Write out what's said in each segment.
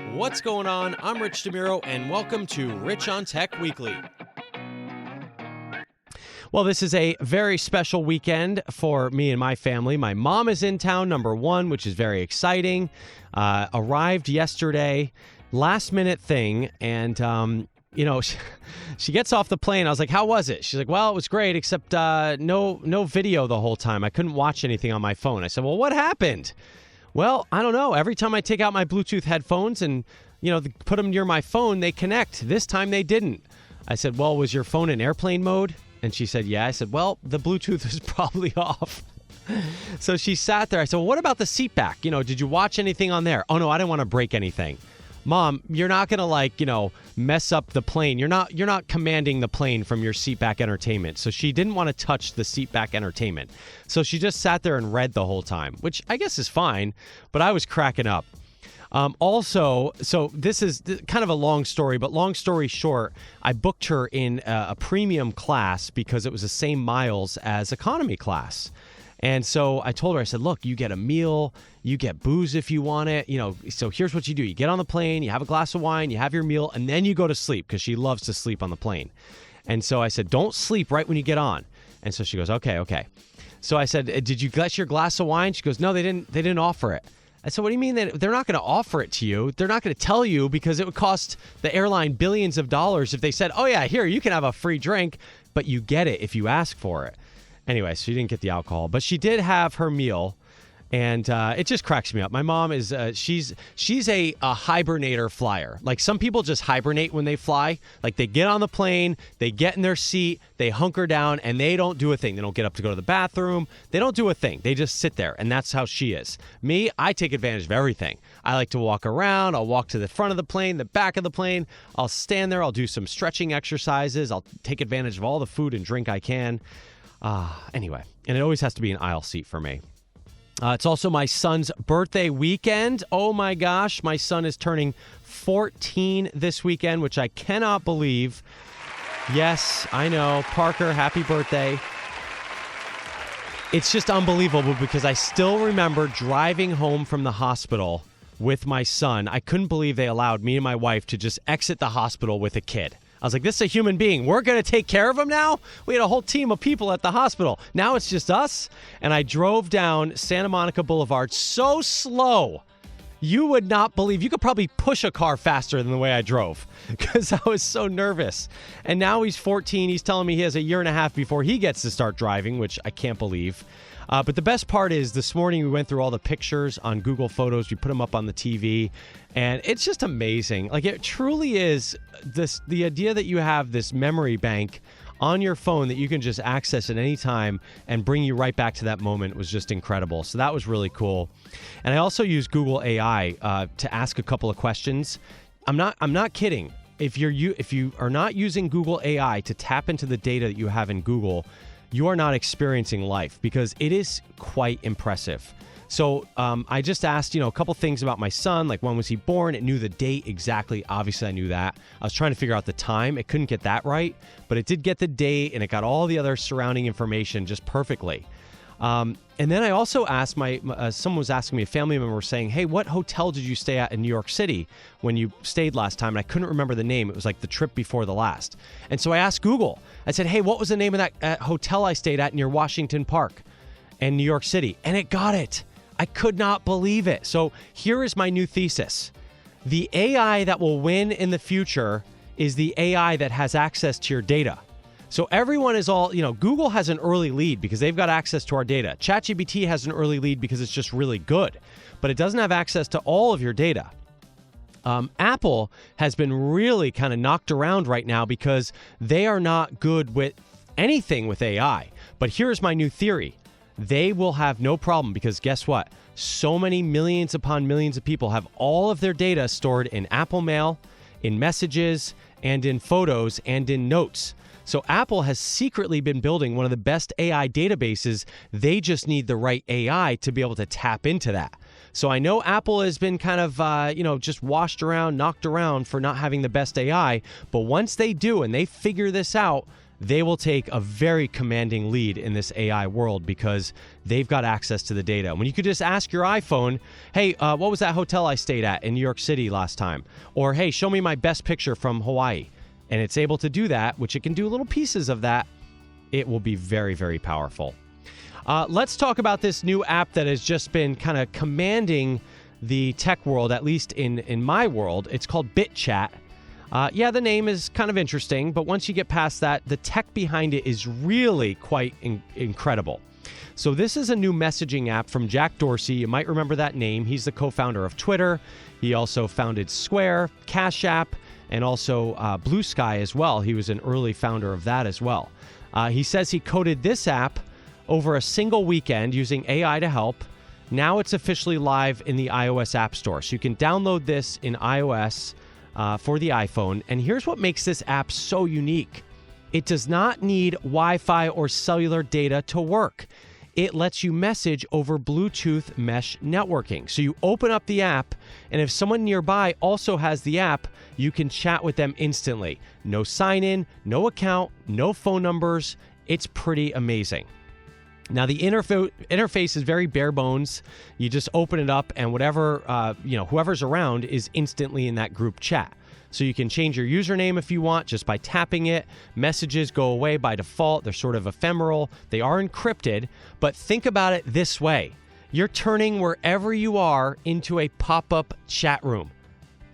What's going on? I'm Rich DeMuro, and welcome to Rich on Tech Weekly. Well, this is a very special weekend for me and my family. My mom is in town, number one, which is very exciting. Arrived yesterday, last minute thing, and she gets off the plane. I was like, how was it? She's like, well, it was great, except no video the whole time. I couldn't watch anything on my phone. I said, well, what happened? Well, I don't know. Every time I take out my Bluetooth headphones and, put them near my phone, they connect. This time they didn't. I said, well, was your phone in airplane mode? And she said, yeah. I said, well, the Bluetooth was probably off. So she sat there. I said, well, what about the seat back? Did you watch anything on there? Oh, no, I didn't want to break anything. Mom, you're not going to mess up the plane. You're not commanding the plane from your seatback entertainment. So she didn't want to touch the seatback entertainment. So she just sat there and read the whole time, which I guess is fine, but I was cracking up. So this is kind of a long story, but long story short, I booked her in a premium class because it was the same miles as economy class. And so I told her, I said, look, you get a meal, you get booze if you want it. So here's what you do. You get on the plane, you have a glass of wine, you have your meal, and then you go to sleep because she loves to sleep on the plane. And so I said, don't sleep right when you get on. And so she goes, okay. So I said, did you get your glass of wine? She goes, no, they didn't offer it. I said, what do you mean that they're not going to offer it to you? They're not going to tell you because it would cost the airline billions of dollars if they said, oh yeah, here, you can have a free drink, but you get it if you ask for it. Anyway, so she didn't get the alcohol, but she did have her meal, and it just cracks me up. My mom is she's a hibernator flyer. Like some people just hibernate when they fly. Like they get on the plane, they get in their seat, they hunker down, and they don't do a thing. They don't get up to go to the bathroom. They don't do a thing. They just sit there, and that's how she is. Me, I take advantage of everything. I like to walk around. I'll walk to the front of the plane, the back of the plane. I'll stand there. I'll do some stretching exercises. I'll take advantage of all the food and drink I can. Anyway, and it always has to be an aisle seat for me. It's also my son's birthday weekend. Oh my gosh, my son is turning 14 this weekend, which I cannot believe. Yes, I know. Parker, happy birthday. It's just unbelievable because I still remember driving home from the hospital with my son. I couldn't believe they allowed me and my wife to just exit the hospital with a kid. I was like, this is a human being. We're going to take care of him now? We had a whole team of people at the hospital. Now it's just us. And I drove down Santa Monica Boulevard so slow. You would not believe. You could probably push a car faster than the way I drove because I was so nervous. And now he's 14. He's telling me he has a year and a half before he gets to start driving, which I can't believe. But the best part is this morning we went through all the pictures on Google Photos. We put them up on the TV, and it's just amazing. Like it truly is the idea that you have this memory bank on your phone that you can just access at any time and bring you right back to that moment was just incredible. So that was really cool. And I also use Google AI to ask a couple of questions. I'm not kidding. If you are not using Google AI to tap into the data that you have in Google, you are not experiencing life because it is quite impressive. So I just asked, a couple things about my son, like when was he born? It knew the date exactly. Obviously, I knew that. I was trying to figure out the time. It couldn't get that right, but it did get the date, and it got all the other surrounding information just perfectly. And then I also asked someone was asking me, a family member was saying, hey, what hotel did you stay at in New York City when you stayed last time? And I couldn't remember the name. It was like the trip before the last. And so I asked Google. I said, hey, what was the name of that hotel I stayed at near Washington Park in New York City? And it got it. I could not believe it. So here is my new thesis. The AI that will win in the future is the AI that has access to your data. So everyone is Google has an early lead because they've got access to our data. ChatGPT has an early lead because it's just really good, but it doesn't have access to all of your data. Apple has been really kind of knocked around right now because they are not good with anything with AI. But here's my new theory. They will have no problem because guess what? So many millions upon millions of people have all of their data stored in Apple Mail, in messages, and in photos, and in notes. So Apple has secretly been building one of the best AI databases. They just need the right AI to be able to tap into that. So I know Apple has been kind of, just washed around, knocked around for not having the best AI. But once they do and they figure this out, they will take a very commanding lead in this AI world because they've got access to the data. When you could just ask your iPhone, hey, what was that hotel I stayed at in New York City last time? Or, hey, show me my best picture from Hawaii. And it's able to do that, which it can do little pieces of that. It will be very, very powerful. Let's talk about this new app that has just been kind of commanding the tech world, at least in my world. It's called BitChat. Yeah, the name is kind of interesting, but once you get past that, the tech behind it is really quite incredible. So this is a new messaging app from Jack Dorsey. You might remember that name. He's the co-founder of Twitter. He also founded Square, Cash App, and also Blue Sky as well. He was an early founder of that as well. He says he coded this app over a single weekend using AI to help. Now it's officially live in the iOS App Store. So you can download this in iOS for the iPhone. And here's what makes this app so unique. It does not need Wi-Fi or cellular data to work. It lets you message over Bluetooth mesh networking. So you open up the app, and if someone nearby also has the app, you can chat with them instantly. No sign-in, no account, no phone numbers. It's pretty amazing. Now, the interface is very bare bones. You just open it up, and whatever, whoever's around is instantly in that group chat. So you can change your username if you want just by tapping it. Messages go away by default. They're sort of ephemeral. They are encrypted, but think about it this way. You're turning wherever you are into a pop-up chat room.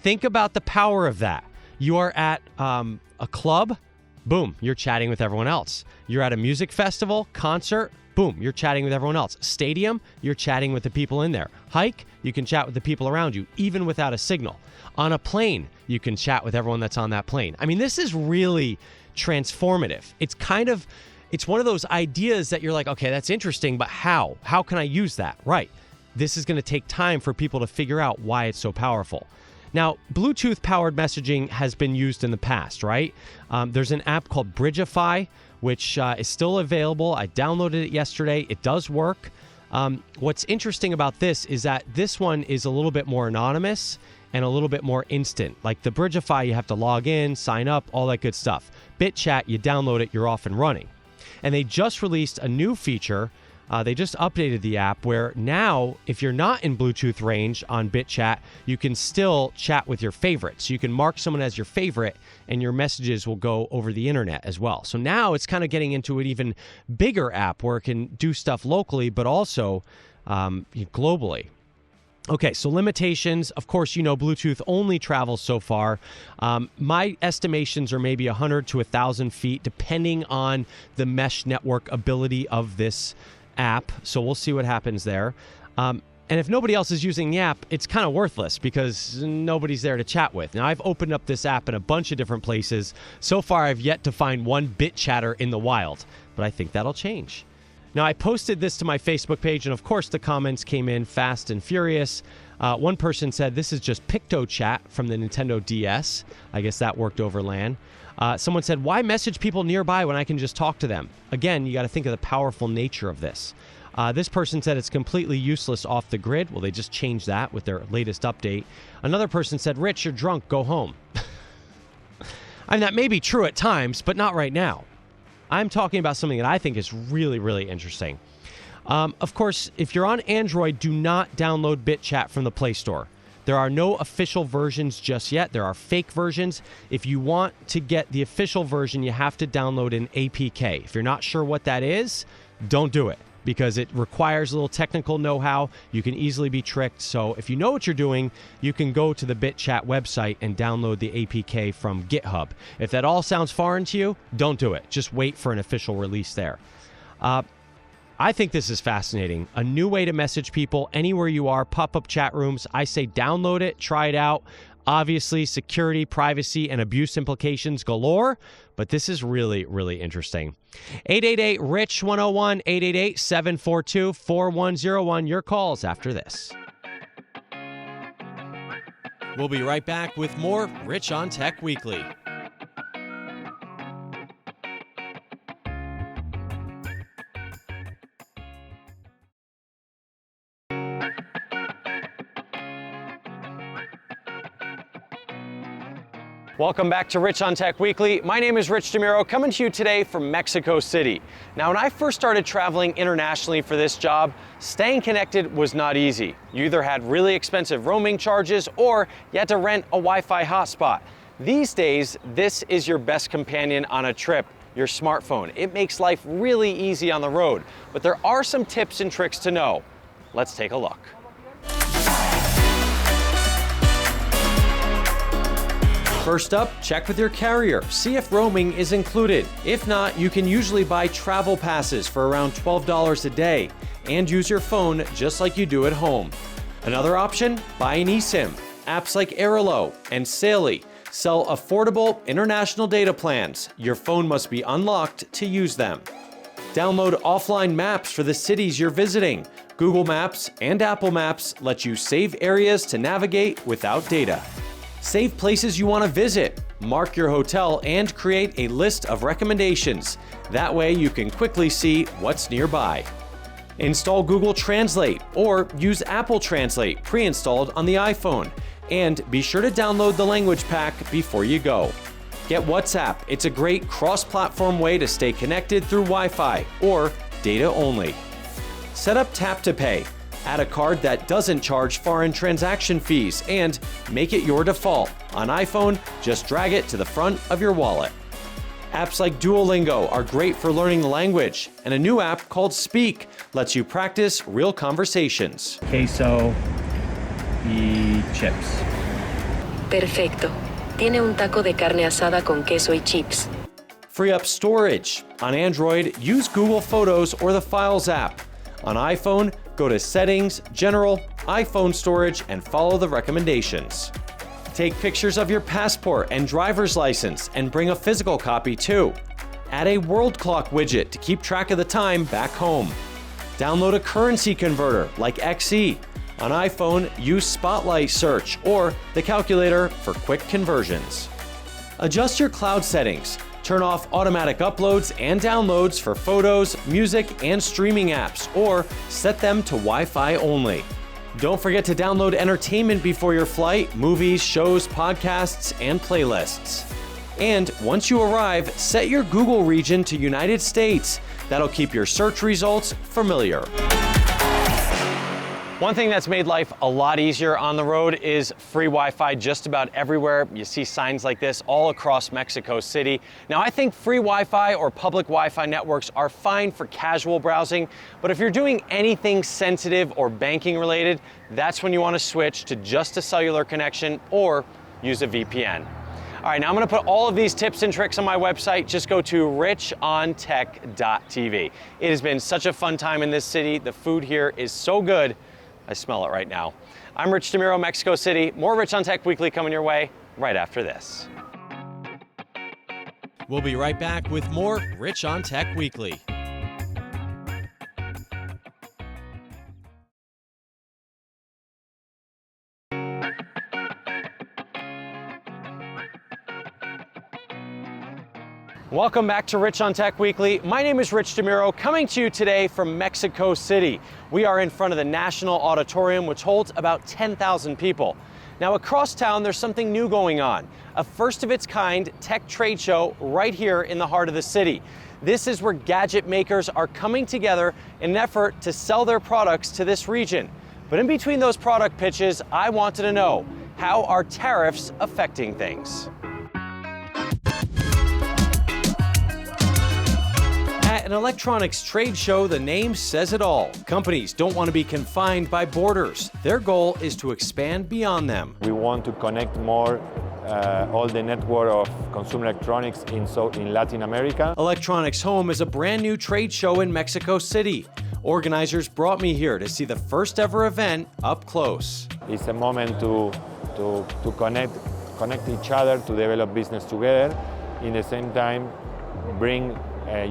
Think about the power of that. You are at a club, boom, you're chatting with everyone else. You're at a music festival, concert, boom, you're chatting with everyone else. Stadium, you're chatting with the people in there. Hike, you can chat with the people around you, even without a signal. On a plane, you can chat with everyone that's on that plane. I mean, this is really transformative. It's one of those ideas that you're like, okay, that's interesting, but how? How can I use that? Right. This is going to take time for people to figure out why it's so powerful. Now, Bluetooth-powered messaging has been used in the past, right? There's an app called Bridgeify, which is still available. I downloaded it yesterday. It does work. What's interesting about this is that this one is a little bit more anonymous and a little bit more instant. Like the Bridgeify, you have to log in, sign up, all that good stuff. BitChat, you download it, you're off and running. And they just released a new feature. They just updated the app where now, if you're not in Bluetooth range on BitChat, you can still chat with your favorites. You can mark someone as your favorite, and your messages will go over the internet as well. So now it's kind of getting into an even bigger app where it can do stuff locally, but also globally. Okay, so limitations. Of course, Bluetooth only travels so far. My estimations are maybe 100 to 1,000 feet, depending on the mesh network ability of this app. So we'll see what happens there. And if nobody else is using the app, it's kind of worthless because nobody's there to chat with. Now, I've opened up this app in a bunch of different places. So far, I've yet to find one BitChatter in the wild, but I think that'll change. Now, I posted this to my Facebook page, and of course, the comments came in fast and furious. One person said, this is just PictoChat from the Nintendo DS. I guess that worked over LAN. Someone said, why message people nearby when I can just talk to them? Again, you got to think of the powerful nature of this. This person said it's completely useless off the grid. Well, they just changed that with their latest update. Another person said, Rich, you're drunk, go home. And that may be true at times, but not right now. I'm talking about something that I think is really, really interesting. Of course, if you're on Android, do not download BitChat from the Play Store. There are no official versions just yet. There are fake versions. If you want to get the official version, you have to download an APK. If you're not sure what that is, don't do it because it requires a little technical know-how. You can easily be tricked. So if you know what you're doing, you can go to the BitChat website and download the APK from GitHub. If that all sounds foreign to you, don't do it. Just wait for an official release there. I think this is fascinating. A new way to message people anywhere you are, pop-up chat rooms. I say download it, try it out. Obviously, security, privacy, and abuse implications galore, but this is really, really interesting. 888-RICH-101, 888-742-4101. Your calls after this. We'll be right back with more Rich on Tech Weekly. Welcome back to Rich on Tech Weekly. My name is Rich DeMuro, coming to you today from Mexico City. Now, when I first started traveling internationally for this job, staying connected was not easy. You either had really expensive roaming charges or you had to rent a Wi-Fi hotspot. These days, this is your best companion on a trip, your smartphone. It makes life really easy on the road, but there are some tips and tricks to know. Let's take a look. First up, check with your carrier. See if roaming is included. If not, you can usually buy travel passes for around $12 a day and use your phone just like you do at home. Another option, buy an eSIM. Apps like Airalo and Saily sell affordable international data plans. Your phone must be unlocked to use them. Download offline maps for the cities you're visiting. Google Maps and Apple Maps let you save areas to navigate without data. Save places you want to visit. Mark your hotel and create a list of recommendations. That way you can quickly see what's nearby. Install Google Translate or use Apple Translate pre-installed on the iPhone. And be sure to download the language pack before you go. Get WhatsApp. It's a great cross-platform way to stay connected through Wi-Fi or data only. Set up Tap to Pay. Add a card that doesn't charge foreign transaction fees and make it your default. On iPhone, just drag it to the front of your wallet. Apps like Duolingo are great for learning the language, and a new app called Speak lets you practice real conversations. Queso y chips. Perfecto. Tiene un taco de carne asada con queso y chips. Free up storage. On Android, use Google Photos or the Files app. On iPhone, go to Settings, General, iPhone Storage, and follow the recommendations. Take pictures of your passport and driver's license and bring a physical copy too. Add a world clock widget to keep track of the time back home. Download a currency converter like XE. On iPhone, use Spotlight Search or the calculator for quick conversions. Adjust your cloud settings. Turn off automatic uploads and downloads for photos, music, and streaming apps, or set them to Wi-Fi only. Don't forget to download entertainment before your flight, movies, shows, podcasts, and playlists. And once you arrive, set your Google region to United States. That'll keep your search results familiar. One thing that's made life a lot easier on the road is free Wi-Fi just about everywhere. You see signs like this all across Mexico City. Now, I think free Wi-Fi or public Wi-Fi networks are fine for casual browsing, but if you're doing anything sensitive or banking related, that's when you want to switch to just a cellular connection or use a VPN. All right, now I'm going to put all of these tips and tricks on my website. Just go to richontech.tv. It has been such a fun time in this city. The food here is so good. I smell it right now. I'm Rich DeMuro, Mexico City. More Rich on Tech Weekly coming your way right after this. We'll be right back with more Rich on Tech Weekly. Welcome back to Rich on Tech Weekly. My name is Rich DeMuro, coming to you today from Mexico City. We are in front of the National Auditorium, which holds about 10,000 people. Now, across town, there's something new going on, a first-of-its-kind tech trade show right here in the heart of the city. This is where gadget makers are coming together in an effort to sell their products to this region. But in between those product pitches, I wanted to know, how are tariffs affecting things? At an electronics trade show, the name says it all. Companies don't want to be confined by borders. Their goal is to expand beyond them. We want to connect more all the network of consumer electronics in Latin America. Electronics Home is a brand new trade show in Mexico City. Organizers brought me here to see the first ever event up close. It's a moment to connect each other, to develop business together. In the same time, bring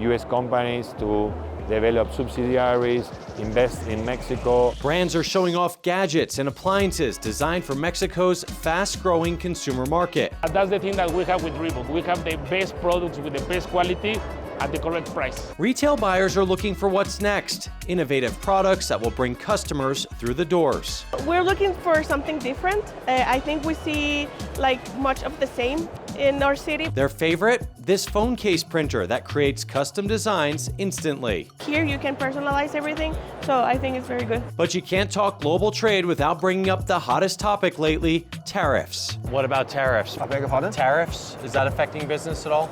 U.S. companies to develop subsidiaries, invest in Mexico. Brands are showing off gadgets and appliances designed for Mexico's fast-growing consumer market. That's the thing that we have with Reebok. We have the best products with the best quality at the correct price. Retail buyers are looking for what's next, innovative products that will bring customers through the doors. We're looking for something different. I think we see like much of the same in our city. Their favorite? This phone case printer that creates custom designs instantly. Here you can personalize everything, so I think it's very good. But you can't talk global trade without bringing up the hottest topic lately, tariffs. What about tariffs? I beg your pardon? Tariffs, is that affecting business at all?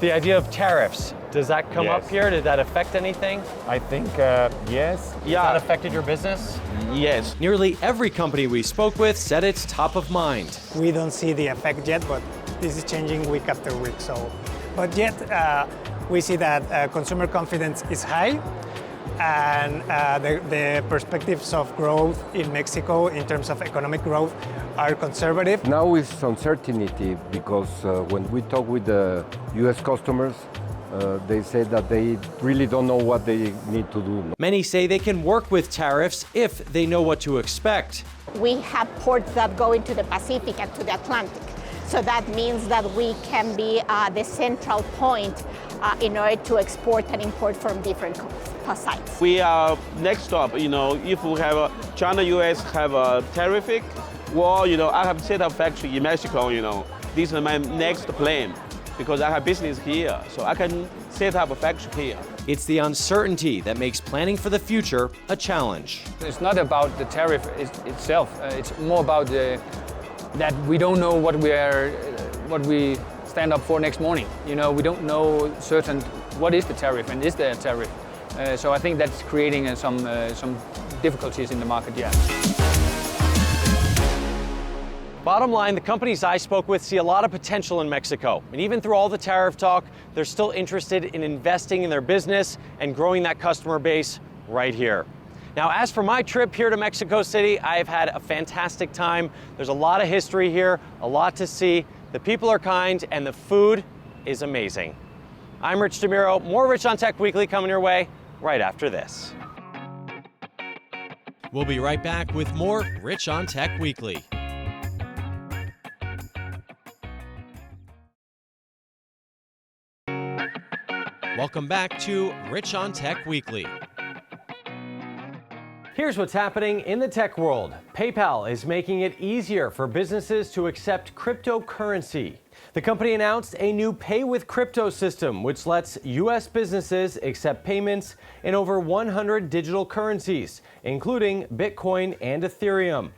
The idea of tariffs, does that come Yes. up here? Did that affect anything? I think yes. Has that affected your business? Yes. Nearly every company we spoke with said it's top of mind. We don't see the effect yet, but this is changing week after week. But yet we see that consumer confidence is high, and the perspectives of growth in Mexico in terms of economic growth are conservative. Now it's uncertainty because when we talk with the U.S. customers, they say that they really don't know what they need to do. Many say they can work with tariffs if they know what to expect. We have ports that go into the Pacific and to the Atlantic. So that means that we can be the central point in order to export and import from different sites. We are next stop, if we have China, US have a tariff, well, I have set up factory in Mexico, This is my next plan because I have business here, so I can set up a factory here. It's the uncertainty that makes planning for the future a challenge. It's not about the tariff itself. It's more about that we don't know what we stand up for next morning. We don't know certain what is the tariff and is there a tariff. So I think that's creating some difficulties in the market. Yeah. Bottom line, the companies I spoke with see a lot of potential in Mexico. And even through all the tariff talk, they're still interested in investing in their business and growing that customer base right here. Now, as for my trip here to Mexico City, I've had a fantastic time. There's a lot of history here, a lot to see. The people are kind and the food is amazing. I'm Rich DeMuro. More Rich on Tech Weekly coming your way right after this. We'll be right back with more Rich on Tech Weekly. Welcome back to Rich on Tech Weekly. Here's what's happening in the tech world. PayPal is making it easier for businesses to accept cryptocurrency. The company announced a new Pay with Crypto system, which lets U.S. businesses accept payments in over 100 digital currencies, including Bitcoin and Ethereum.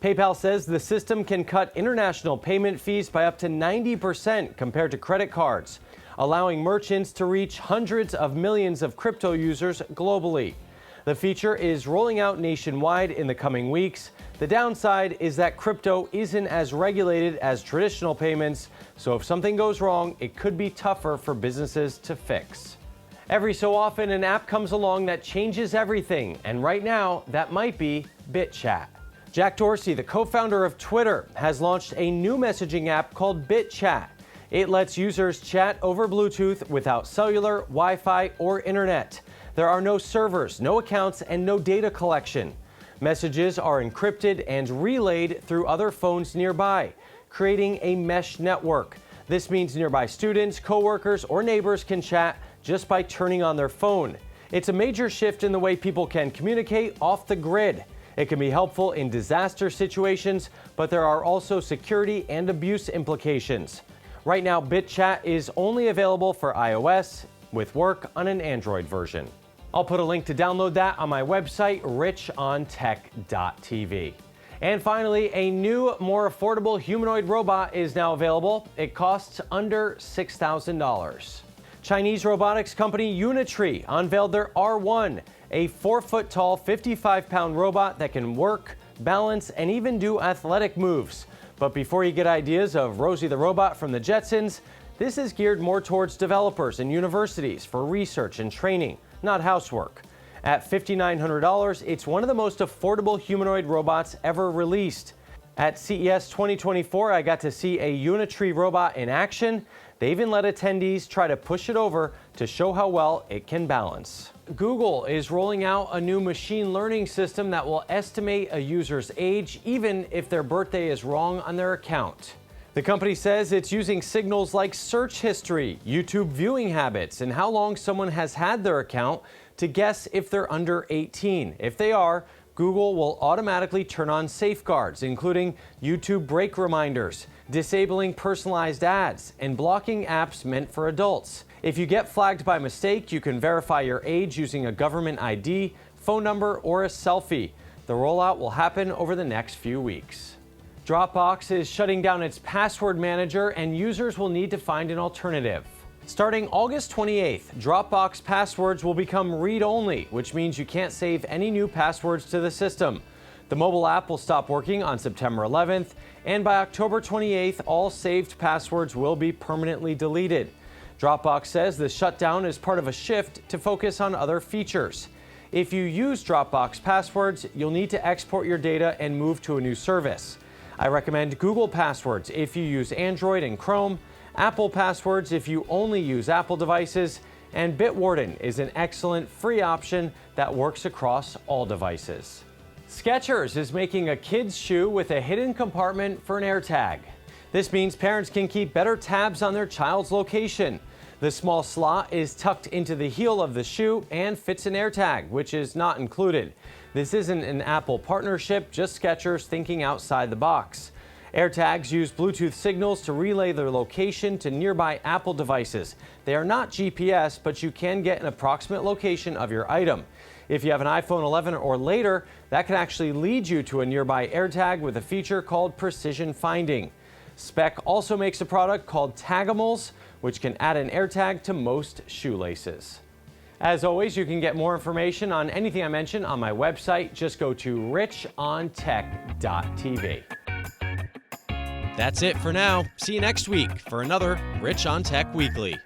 PayPal says the system can cut international payment fees by up to 90% compared to credit cards, allowing merchants to reach hundreds of millions of crypto users globally. The feature is rolling out nationwide in the coming weeks. The downside is that crypto isn't as regulated as traditional payments, so if something goes wrong, it could be tougher for businesses to fix. Every so often, an app comes along that changes everything, and right now, that might be BitChat. Jack Dorsey, the co-founder of Twitter, has launched a new messaging app called BitChat. It lets users chat over Bluetooth without cellular, Wi-Fi, or internet. There are no servers, no accounts, and no data collection. Messages are encrypted and relayed through other phones nearby, creating a mesh network. This means nearby students, coworkers, or neighbors can chat just by turning on their phone. It's a major shift in the way people can communicate off the grid. It can be helpful in disaster situations, but there are also security and abuse implications. Right now, BitChat is only available for iOS, with work on an Android version. I'll put a link to download that on my website, richontech.tv. And finally, a new, more affordable humanoid robot is now available. It costs under $6,000. Chinese robotics company Unitree unveiled their R1, a 4-foot-tall, 55-pound robot that can work, balance, and even do athletic moves. But before you get ideas of Rosie the Robot from the Jetsons, this is geared more towards developers and universities for research and training, not housework. At $5,900, it's one of the most affordable humanoid robots ever released. At CES 2024, I got to see a Unitree robot in action. They even let attendees try to push it over to show how well it can balance. Google is rolling out a new machine learning system that will estimate a user's age even if their birthday is wrong on their account. The company says it's using signals like search history, YouTube viewing habits, and how long someone has had their account to guess if they're under 18. If they are, Google will automatically turn on safeguards, including YouTube break reminders, disabling personalized ads, and blocking apps meant for adults. If you get flagged by mistake, you can verify your age using a government ID, phone number, or a selfie. The rollout will happen over the next few weeks. Dropbox is shutting down its password manager, and users will need to find an alternative. Starting August 28th, Dropbox passwords will become read-only, which means you can't save any new passwords to the system. The mobile app will stop working on September 11th, and by October 28th, all saved passwords will be permanently deleted. Dropbox says the shutdown is part of a shift to focus on other features. If you use Dropbox passwords, you'll need to export your data and move to a new service. I recommend Google Passwords if you use Android and Chrome, Apple Passwords if you only use Apple devices, and Bitwarden is an excellent free option that works across all devices. Skechers is making a kid's shoe with a hidden compartment for an AirTag. This means parents can keep better tabs on their child's location. The small slot is tucked into the heel of the shoe and fits an AirTag, which is not included. This isn't an Apple partnership, just Skechers thinking outside the box. AirTags use Bluetooth signals to relay their location to nearby Apple devices. They are not GPS, but you can get an approximate location of your item. If you have an iPhone 11 or later, that can actually lead you to a nearby AirTag with a feature called precision finding. Speck also makes a product called Tagamals, which can add an AirTag to most shoelaces. As always, you can get more information on anything I mentioned on my website. Just go to richontech.tv. That's it for now. See you next week for another Rich on Tech Weekly.